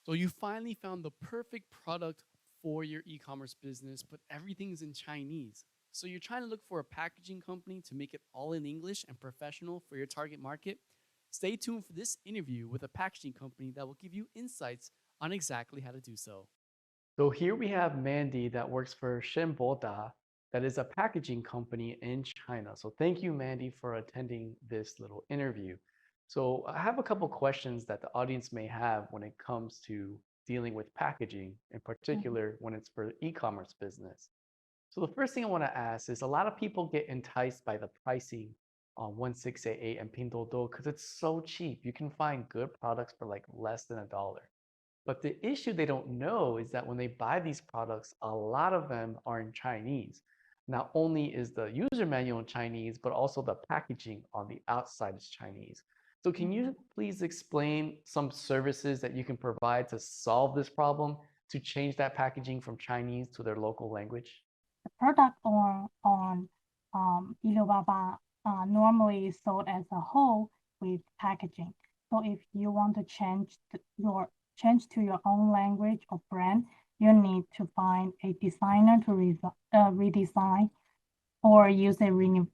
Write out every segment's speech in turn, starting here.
So you finally found the perfect product for your e-commerce business, but everything's in Chinese. So you're trying to look for a packaging company to make it all in English and professional for your target market. Stay tuned for this interview with a packaging company that will give you insights on exactly how to do so. So here we have Mandy that works for Shenboda, that is a packaging company in China. So thank you, Mandy, for attending this little interview. So I have a couple questions that the audience may have when it comes to dealing with packaging, in Mhm. particular when it's for e-commerce business. So the first thing I want to ask is a lot of people get enticed by the pricing on 1688 and Pinduoduo because it's so cheap. You can find good products for like less than $1. But the issue they don't know is that when they buy these products, a lot of them are in Chinese. Not only is the user manual in Chinese, but also the packaging on the outside is Chinese. So can Mhm. you please explain some services that you can provide to solve this problem, to change that packaging from Chinese to their local language? The product on Alibaba normally is sold as a whole with packaging. So if you want to change to your own language or brand, you need to find a designer to redesign or use a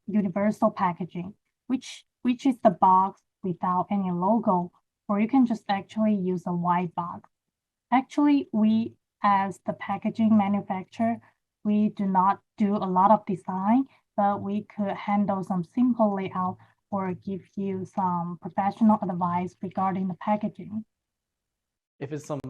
universal packaging, which is the box without any logo, or you can just actually use a white box. Actually, we as the packaging manufacturer, we do not do a lot of design, but we could handle some simple layout or give you some professional advice regarding the packaging. If it's some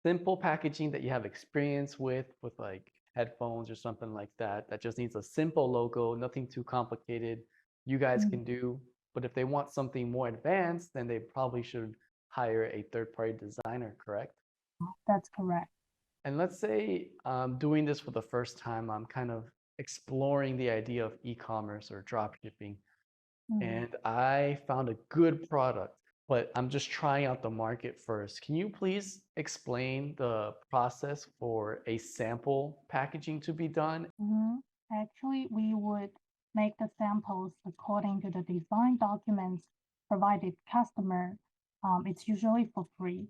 simple packaging that you have experience with like headphones or something like that, that just needs a simple logo, nothing too complicated, you guys Mm, can do. But if they want something more advanced, then they probably should hire a third-party designer, correct? that's correct. And let's say I'm doing this for the first time, I'm kind of exploring the idea of e-commerce or drop shipping, Mm. and I found a good product, but I'm just trying out the market first. Can you please explain the process for a sample packaging to be done? Mhm. Actually, we would make the samples according to the design documents provided customer. It's usually for free.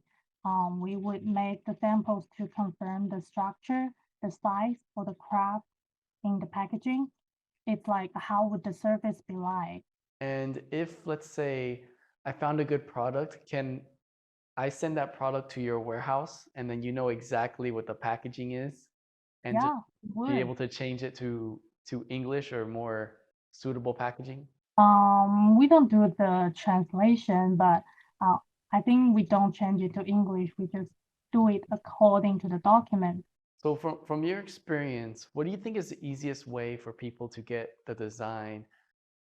We would make the samples to confirm the structure, the size, or the craft in the packaging. It's like how would the surface be like? And if, let's say, I found a good product, can I send that product to your warehouse and then you know exactly what the packaging is and just Yeah, we be would. able to change it to English or more suitable packaging? We don't do the translation, but uh, I think we don't change it to English. We just do it according to the document. So from your experience, what do you think is the easiest way for people to get the design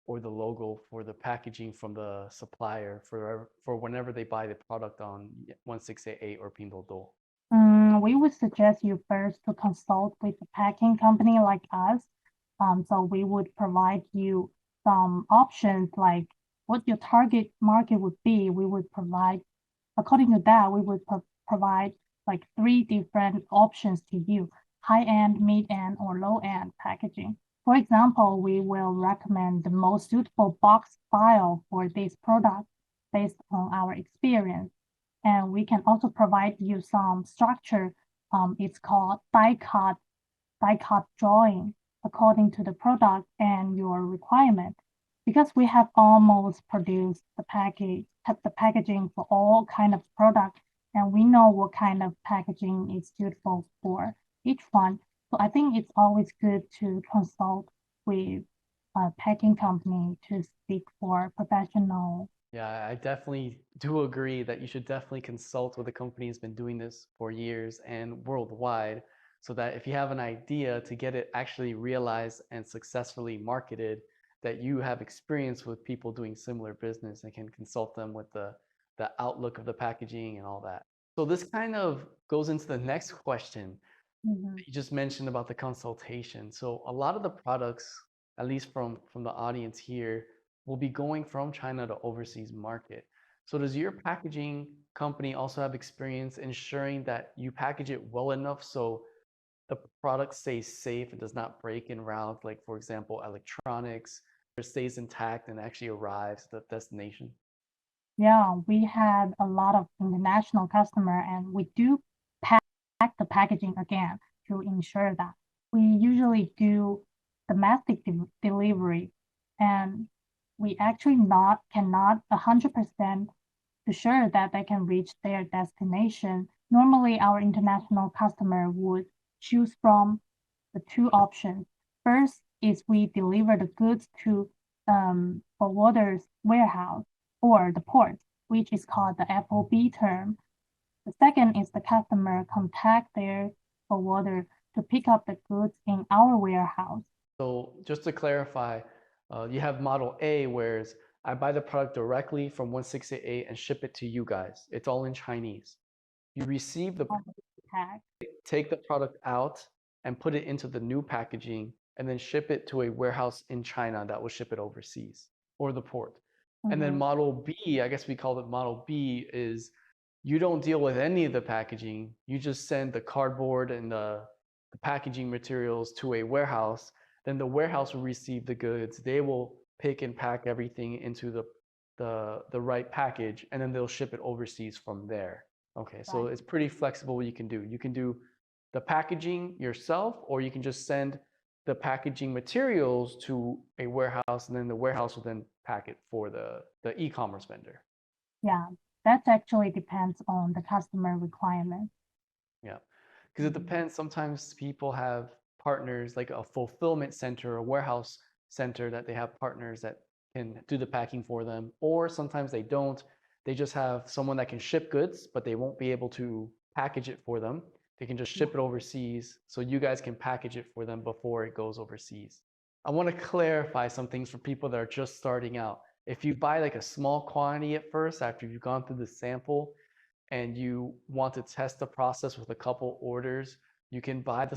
or the logo for the packaging from the supplier for whenever they buy the product on 1688 or Pinduoduo? We would suggest you first to consult with a packing company like us. So we would provide you some options like what your target market would be. We would provide, according to that, we would provide like three different options to you, high-end, mid-end, or low-end packaging. For example, we will recommend the most suitable box style for this product based on our experience. And we can also provide you some structure. It's called die cut drawing according to the product and your requirement. Because we have almost produced the packaging for all kind of product, and we know what kind of packaging is suitable for each one. So I think it's always good to consult with a packing company to speak for professional. Yeah, I definitely do agree that you should definitely consult with a company who's been doing this for years and worldwide, so that if you have an idea to get it actually realized and successfully marketed, that you have experience with people doing similar business and can consult them with the outlook of the packaging and all that. So this kind of goes into the next question Mhm. you just mentioned about the consultation. So a lot of the products, at least from the audience here, will be going from China to overseas market. So does your packaging company also have experience ensuring that you package it well enough so the product stays safe and does not break en route, like for example, electronics, or stays intact and actually arrives at the destination? Yeah, we had a lot of international customer and we do pack the packaging again to ensure that. We usually do domestic delivery and we actually not cannot 100% to sure that they can reach their destination. Normally, our international customer would choose from the two options. First is we deliver the goods to forwarder's warehouse or the port, which is called the FOB term. The second is the customer contact their forwarder to pick up the goods in our warehouse. So just to clarify, you have model A, whereas I buy the product directly from 168 and ship it to you guys. It's all in Chinese. You receive the Tag. take the product out and put it into the new packaging and then ship it to a warehouse in China that will ship it overseas or the port. And then model B, I guess we call it model B, is you don't deal with any of the packaging. You just send the cardboard and the packaging materials to a warehouse. Then the warehouse will receive the goods. They will pick and pack everything into the right package, and then they'll ship it overseas from there. Okay, so Right. it's pretty flexible what you can do. You can do the packaging yourself, or you can just send the packaging materials to a warehouse, and then the warehouse will then pack it for the e-commerce vendor. Yeah, that actually depends on the customer requirement. Yeah, because it depends. Sometimes people have partners like a fulfillment center, a warehouse center that they have partners that can do the packing for them, or sometimes they don't. They just have someone that can ship goods, but they won't be able to package it for them. They can just Yeah. ship it overseas, so you guys can package it for them before it goes overseas. I want to clarify some things for people that are just starting out. If you buy like a small quantity at first, after you've gone through the sample, and you want to test the process with a couple orders, you can buy the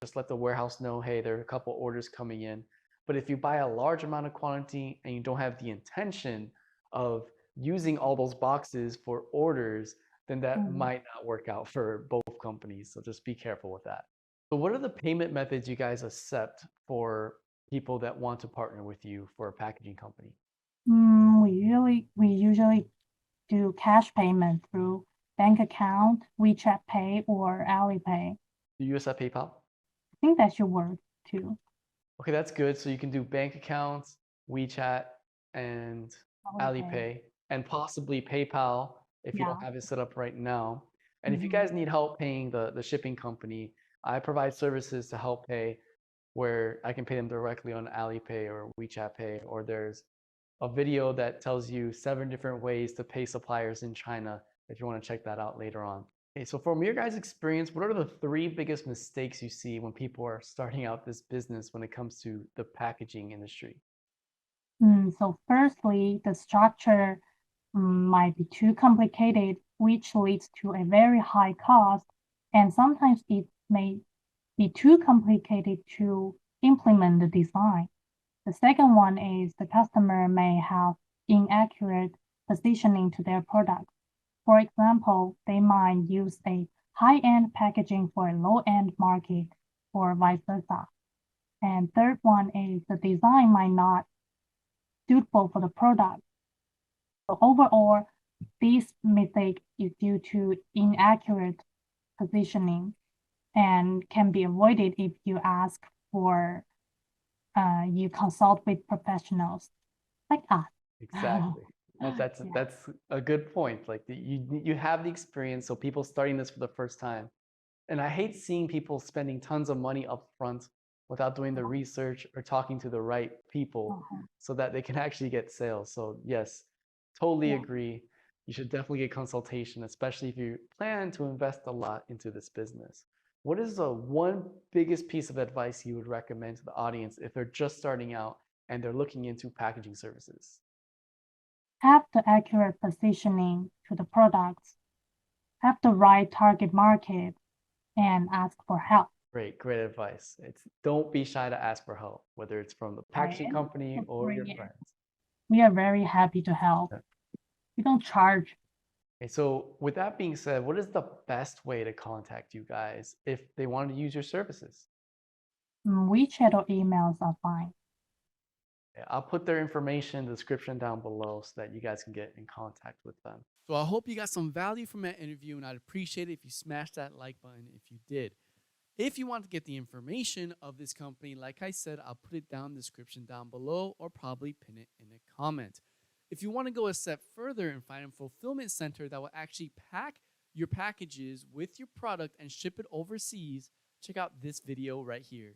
just let the warehouse know, hey, there are a couple orders coming in. But if you buy a large amount of quantity and you don't have the intention of using all those boxes for orders, then that might not work out for both companies. So just be careful with that. So what are the payment methods you guys accept for people that want to partner with you for a packaging company? We usually do cash payment through bank account, WeChat Pay, or Alipay. Do you accept PayPal? I think that should work too. Okay, that's good. So you can do bank accounts, WeChat, and Alipay. Alipay, and possibly PayPal if you don't Yeah. have it set up right now. And if you guys need help paying the shipping company, I provide services to help pay where I can pay them directly on Alipay or WeChat Pay, or there's a video that tells you 7 different ways to pay suppliers in China if you want to check that out later on. Okay, so from your guys' experience, what are the 3 biggest mistakes you see when people are starting out this business when it comes to the packaging industry? So firstly, the structure might be too complicated, which leads to a very high cost, and sometimes it may be too complicated to implement the design. The second one is the customer may have inaccurate positioning to their product. For example, they might use a high-end packaging for a low-end market or vice versa. And third one is the design might not suitable for the product. So overall, this mistake is due to inaccurate positioning and can be avoided if you ask for you consult with professionals like us. Exactly. That's Yeah. that's a good point. Like you have the experience, so people starting this for the first time. And I hate seeing people spending tons of money up front without doing the research or talking to the right people Uh-huh. so that they can actually get sales. So yes, totally Yeah. agree. You should definitely get consultation, especially if you plan to invest a lot into this business. What is the one biggest piece of advice you would recommend to the audience if they're just starting out and they're looking into packaging services? Have the accurate positioning to the products, have the right target market, and ask for help. Great, great advice. It's don't be shy to ask for help, whether it's from the Right. packaging And company for or your free. friends. We are very happy to help. Yeah. We don't charge. Okay, so with that being said, what is the best way to contact you guys if they want to use your services? WeChat or emails are fine. I'll put their information in the description down below so that you guys can get in contact with them. So I hope you got some value from that interview, and I'd appreciate it if you smash that like button if you did. If you want to get the information of this company, like I said, I'll put it down in the description down below or probably pin it in a comment. If you want to go a step further and find a fulfillment center that will actually pack your packages with your product and ship it overseas, check out this video right here.